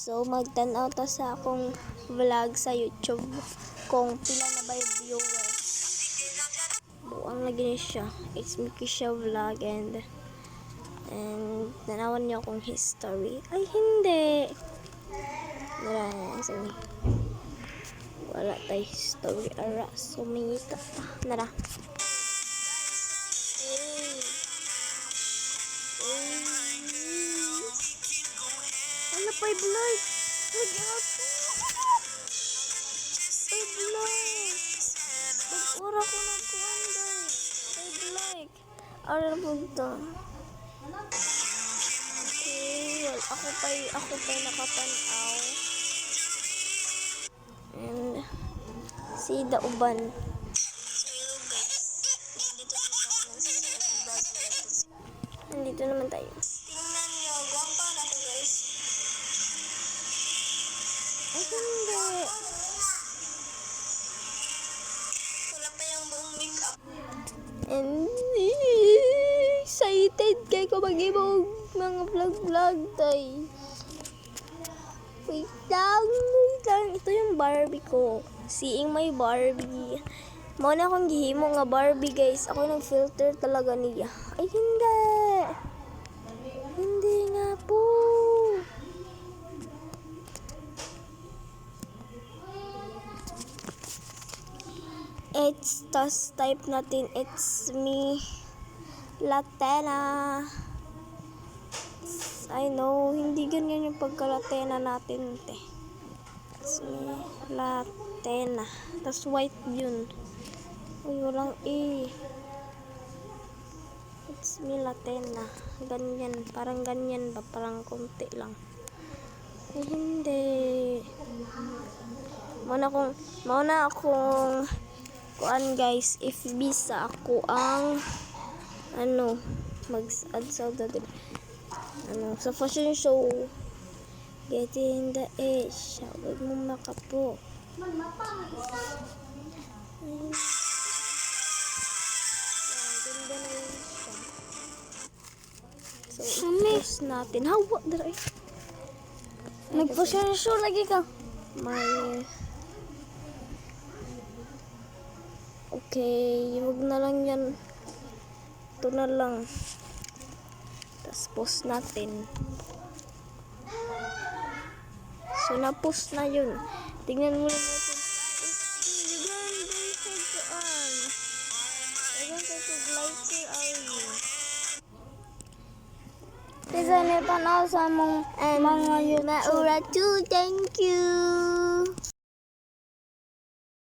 So, magtanaw ta sa akong vlog sa YouTube kung pila na ba yung viewers. Buang lagi niya siya. It's Mikisha Vlog and nanawan niya akong history. Ay, hindi. Nara, sorry. Wala tayo history. Ara, sumingita pa. Nara. Ano pa yung vlog? Nag-out. Ay, vlog. Mag-ura ko ng kuwanday. Ay, vlog. Ara po ito. Okay, well, ako pa'y nakapanaw. And, si Dauban. Nandito naman tayo. Tingnan nyo, gwapa na to guys. Ay, hindi. Wala pa yung buong makeup. And, excited kay ko mag-ibog mga vlog-vlog tayo. Wait lang. Ito yung Barbie ko. Seeing my Barbie. Mao na akong gihimo nga Barbie guys. Ako nag-filter talaga niya. Ay, hindi. Hindi nga po. Tas type natin, it's me, Latena. I know, hindi ganyan yung pagka-Latena natin, te. It's me, Latena. Tas white yun. Uy, walang E. It's me, Latena. Ganyan, parang ganyan ba? Parang konti lang. Ay, hindi. Mauna akong kuan guys, if bisa ako ang mag-add sa sa fashion show getting the edge. Huwag mo makapo. Ganda na yun siya. So, i-post natin. Hawa, daray. Nag-fashion show lagi ka. Okay, huwag na lang yan. Ito na lang. Tapos post natin. So, na-post na yun. Tingnan mo natin. Pisa nito na sa mong mga YouTube. Maura too, thank you.